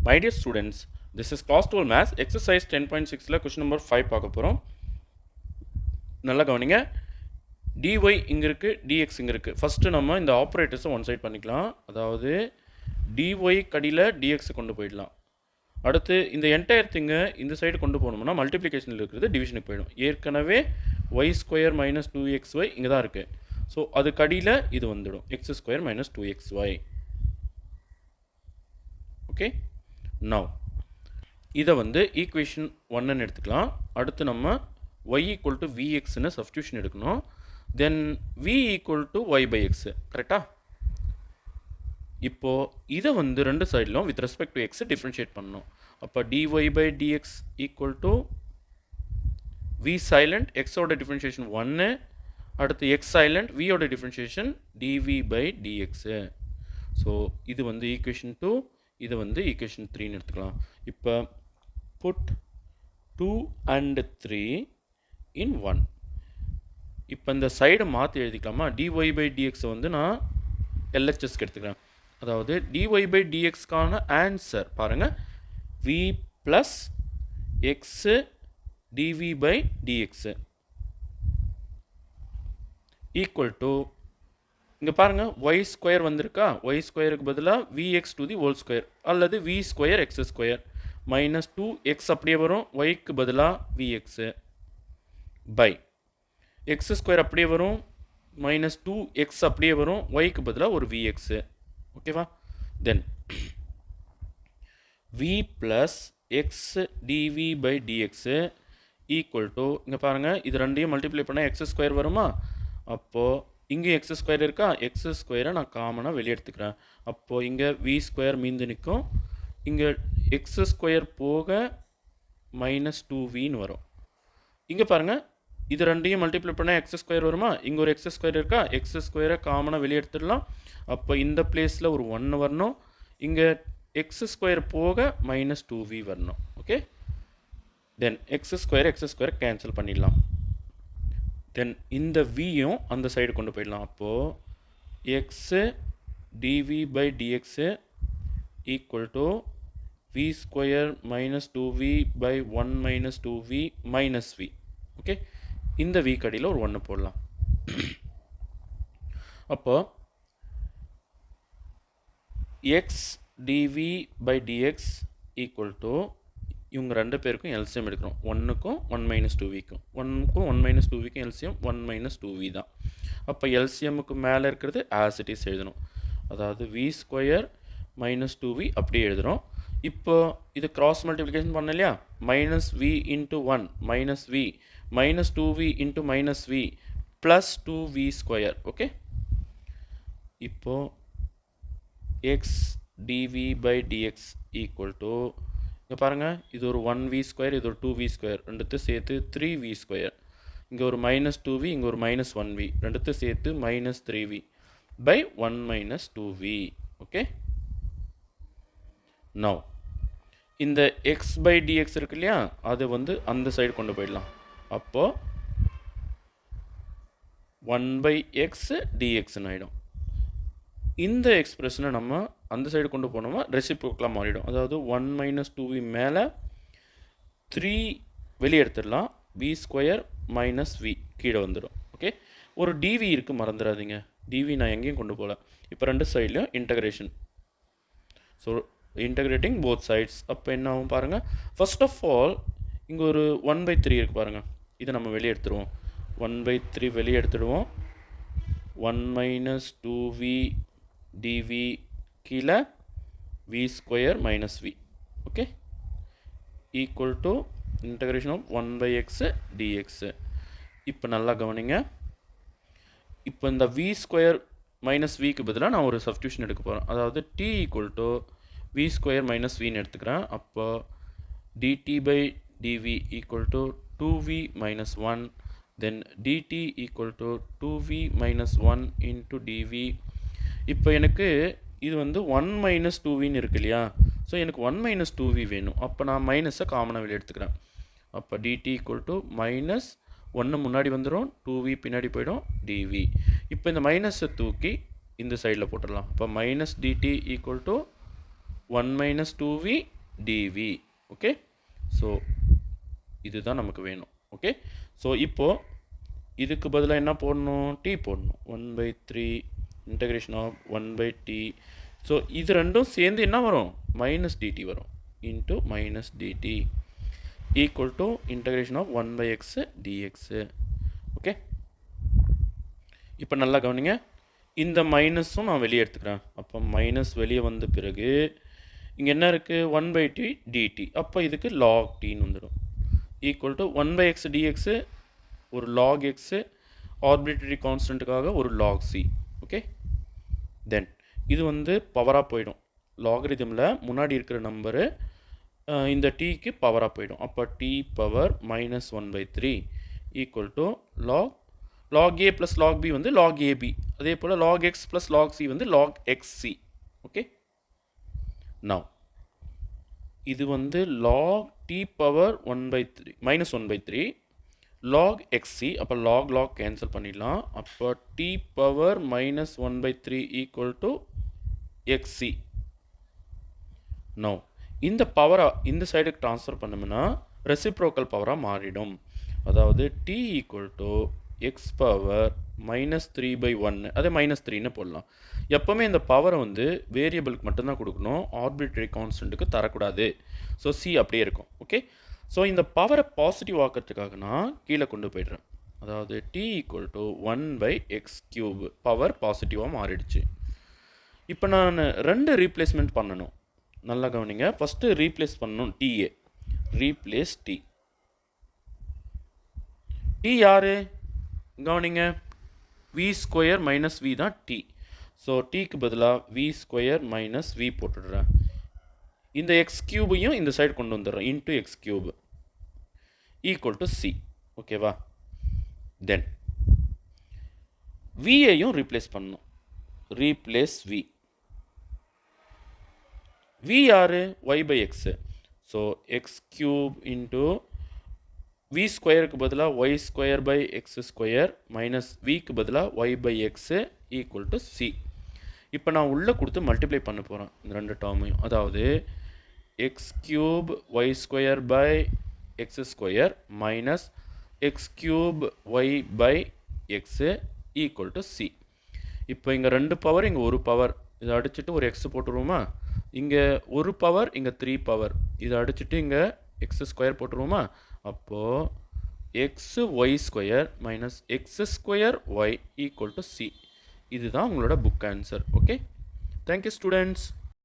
My dear students, this is class 12 maths exercise 10.6ல question number 5 பார்க்க போகிறோம். நல்லா கவனிங்க. dy இங்கே இருக்குது, dx இங்கே இருக்குது. ஃபஸ்ட்டு நம்ம இந்த ஆப்ரேட்டர்ஸை ஒன் சைட் பண்ணிக்கலாம். அதாவது dy கடியில் dx கொண்டு போயிடலாம். அடுத்து இந்த என்டையர் திங்கை இந்த சைடு கொண்டு போகணும்னா மல்டிப்ளிகேஷனில் இருக்கிறது டிவிஷனுக்கு போயிடும். ஏற்கனவே y ஸ்கொயர் மைனஸ் 2xy இங்கே தான் இருக்குது. ஸோ அது கடியில் இது வந்துடும், x square minus 2xy. Okay, now இதை வந்து ஈக்குவேஷன் 1ன்னு எடுத்துக்கலாம். அடுத்து நம்ம y ஈக்குவல் டு vxன்னு சப்ஸ்டியூஷன் எடுக்கணும். Then v equal to y by x, கரெக்டாக? இப்போது இதை வந்து ரெண்டு சைட்லும் வித் ரெஸ்பெக்ட் டு எக்ஸை டிஃப்ரென்ஷியேட் பண்ணணும். அப்போ dy by dx equal to v silent, எக்ஸோட டிஃப்ரென்ஷியேஷன் 1, அடுத்து எக்ஸ் சைலண்ட், வியோட டிஃப்ரென்ஷியேஷன் dv பை dxு. ஸோ இது வந்து ஈக்குவேஷன் 2, இது வந்து ஈக்குவேஷன் 3ன்னு எடுத்துக்கலாம். இப்போ புட் 2 and 3 in 1. இப்போ இந்த சைடை மாற்றி எழுதிக்கலாமா? dy பை dx வந்து நான் எல்ஹெச்எஸ்க்கு எடுத்துக்கிறேன். அதாவது dy பை dxக்கான ஆன்சர் பாருங்கள், v plus x dv by dx equal to, இங்கே பாருங்கள் y ஸ்கொயர் வந்திருக்கா, y ஸ்கொயருக்கு பதிலாக vx to the whole square அல்லது v square x square minus 2x அப்படியே வரும், yக்கு பதிலாக vx பை எக்ஸ் ஸ்கொயர் அப்படியே வரும், மைனஸ் 2x அப்படியே வரும், yக்கு பதிலாக ஒரு vx. ஓகேவா? Then v plus x dv by dx equal to, இங்கே பாருங்கள் இது ரெண்டையும் மல்டிப்ளை பண்ணால் எக்ஸ் ஸ்கொயர் வருமா? அப்போது இங்கே எக்ஸ் ஸ்கொயர் இருக்கா, எக்ஸ் ஸ்கொயரை நான் காமனாக வெளியே எடுத்துக்கிறேன். அப்போது இங்கே வி ஸ்கொயர் மீந்து நிற்கும், இங்கே எக்ஸ் ஸ்கொயர் போக மைனஸ் 2vன்னு வரும். இங்கே பாருங்கள் இது ரெண்டையும் மல்டிப்ளை பண்ணால் எக்ஸ் ஸ்கொயர் வருமா? இங்கே ஒரு எக்ஸ் ஸ்கொயர் இருக்கா, எக்ஸ் ஸ்கொயரை காமனாக வெளியே எடுத்துடலாம். அப்போ இந்த பிளேஸில் ஒரு 1 வரணும், இங்கே எக்ஸ் ஸ்கொயர் போக மைனஸ் 2v வரணும். Okay, then x square cancel பண்ணிடலாம். தென் இந்த வியும் அந்த சைடு கொண்டு போயிடலாம். அப்போது x dv by dx equal to v square minus 2v by 1 minus 2v minus v. Okay, இந்த v கடியில் ஒரு 1 போடலாம். அப்போ x dv by dx equal to, இவங்க ரெண்டு பேருக்கும் எல்சிஎம் எடுக்கிறோம், 1க்கும் 1 மைனஸ் 2vக்கும், 1க்கும் 1 மைனஸ் 2vக்கும் எல்சிஎம் 1 மைனஸ் 2v தான். அப்போ எல்சிஎம்முக்கு மேலே இருக்கிறது ஆஸ் இட் இஸ் எழுதணும். அதாவது v ஸ்கொயர் மைனஸ் 2v அப்படியே எழுதுகிறோம். இப்போ இது கிராஸ் மல்டிப்ளிகேஷன் பண்ண இல்லையா, minus v into 1 minus v minus 2v into minus v plus 2v square. Okay, இப்போது x dv by dx equal to, இங்கே பாருங்கள் இது ஒரு 1v ஸ்கொயர், இது ஒரு 2v ஸ்கொயர், ரெண்டுத்து சேர்த்து 3v ஸ்கொயர், இங்கே ஒரு மைனஸ் 2v, இங்கே ஒரு மைனஸ் 1v, ரெண்டுத்து சேர்த்து minus 3v by 1 minus 2v. Okay, now இந்த x பை dx இருக்கு இல்லையா, அது வந்து அந்த சைடு கொண்டு போயிடலாம். அப்போது 1 பை எக்ஸ் டிஎக்ஸ்ன்னு ஆகிடும். இந்த எக்ஸ்பிரஷனை நம்ம அந்த சைடு கொண்டு போனோமா ரெசிப்ரோக்கலாக மாறிடும். அதாவது 1 மைனஸ் 2v மேலே 3 வெளியே எடுத்துடலாம், v ஸ்கொயர் மைனஸ் v கீழே வந்துடும். ஓகே, ஒரு dv இருக்குது மறந்துடாதீங்க, dv நான் எங்கேயும் கொண்டு போகல. இப்போ ரெண்டு சைட்லையும் integration, so integrating both sides. அப்போ என்ன ஆகும் பாருங்கள், ஃபர்ஸ்ட் ஆஃப் ஆல் இங்கே ஒரு 1/3 இருக்குது பாருங்கள், இதை நம்ம வெளியே எடுத்துடுவோம், 1/3 வெளியே எடுத்துடுவோம். 1 மைனஸ் 2v dv கீழே v square minus v. Okay, equal to integration of 1 by x dx. இப்போ நல்லா கவனிங்க, இப்போ இந்த v ஸ்கொயர் மைனஸ் விக்கு பதிலாக நான் ஒரு சப்ஸ்டியூஷன் எடுக்க போகிறேன். அதாவது t equal to v square minus வின்னு எடுத்துக்கிறேன். அப்போ dt by dv equal to 2v minus 1, then dt equal to 2v minus 1 into dv. இப்போ எனக்கு இது வந்து 1 மைனஸ் 2vன்னு இருக்கு இல்லையா, ஸோ எனக்கு 1 மைனஸ் 2v வேணும். அப்போ நான் மைனஸை காமனாக வெளியே எடுத்துக்கிறேன். அப்போ dt ஈக்குவல் டு மைனஸ் 1 முன்னாடி வந்துடும், 2v பின்னாடி போயிடும் dv. இப்போ இந்த மைனஸை தூக்கி இந்த சைடில் போட்டுடலாம். அப்போ minus dt equal to 1 minus 2v dv. Okay, so இதுதான் நமக்கு வேணும். ஓகே, ஸோ இப்போது இதுக்கு பதிலாக என்ன போடணும்? t போடணும். 1/3 இன்டகிரேஷன் ஆஃப் 1/t. ஸோ இது ரெண்டும் சேர்ந்து என்ன வரும்? மைனஸ் dt வரும். Into minus dt equal to integration of 1/x dx. Okay, இப்போ நல்லா கவனிங்க. இந்த மைனஸும் நான் வெளியே எடுத்துக்கிறேன். அப்போ மைனஸ் வெளியே வந்த பிறகு இங்கே என்ன இருக்குது? 1/t dt. அப்போ இதுக்கு log tன்னு வந்துடும். ஈக்குவல் டு 1/x dx ஒரு log x, ஆர்பிட்ரரி கான்ஸ்டன்ட்டுக்காக ஒரு log c. ஓகே, தென் இது வந்து பவராக போயிடும். லாகரிதமில் முன்னாடி இருக்கிற நம்பரு இந்த டீக்கு பவராக போயிடும். அப்போ t power minus 1/3 equal to log a plus log b வந்து log ab. அதே போல் log x plus log c வந்து log xc. ஓகே, now இது வந்து log t power 1/3 minus 1/3 log xc. அப்போ log கேன்சல் பண்ணிடலாம். அப்போ t power minus 1/3 equal to xc. now இந்த பவரை இந்த சைடுக்கு ட்ரான்ஸ்ஃபர் பண்ணோம்னா ரெசிப்ரோக்கல் பவராக மாறிடும். அதாவது t equal to X power minus 3/1, அதே மைனஸ் 3ன்னு போடலாம். எப்போவுமே இந்த பவரை வந்து வேரியபிளுக்கு மட்டும்தான் கொடுக்கணும், ஆர்பிட்ரரி கான்ஸ்டன்ட்டுக்கு தரக்கூடாது. ஸோ சி அப்படியே இருக்கும். ஓகே, ஸோ இந்த பவரை பாசிட்டிவ் ஆக்கிறதுக்காக நான் கீழே கொண்டு போய்ட்றேன். அதாவது t equal to 1/x³ power பாசிட்டிவாக மாறிடுச்சு. இப்போ நான் ரெண்டு ரீப்ளேஸ்மெண்ட் பண்ணணும். நல்லா கவனிங்க. ஃபஸ்ட்டு ரீப்ளேஸ் பண்ணணும் டிஏ. Replace t. டி யார்? கவனிங்க, v² மைனஸ் v தான் டி. ஸோ டீக்கு பதிலாக v² மைனஸ் v போட்டுடுறேன். இந்த x³ இந்த சைடு கொண்டு வந்துடுறேன். Into x³ equal to C. ஓகேவா? தென் v-ஐயும் ரீப்ளேஸ் பண்ணணும். Replace v. v யார்? y/x. ஸோ x³ இன்ட்டு v²க்கு பதிலாக y²/x² மைனஸ் vக்கு பதிலாக y/x ஈக்குவல் டு சி. இப்போ நான் உள்ளே கொடுத்து மல்டிப்ளை பண்ண போகிறேன் இந்த ரெண்டு டேர்மையும். அதாவது x³ y²/x² minus x³ y/x equal to C. இப்போ இங்கே ரெண்டு பவர், இங்கே ஒரு பவர். இதை அடிச்சுட்டு ஒரு எக்ஸ் போட்டுருவோமா? இங்கே ஒரு பவர், இங்கே 3 பவர். இதை அடிச்சுட்டு இங்கே x² போட்டுருவோமா? அப்போது xy² minus x² y equal to C. இதுதான் உங்களோட book answer. Okay, thank you students.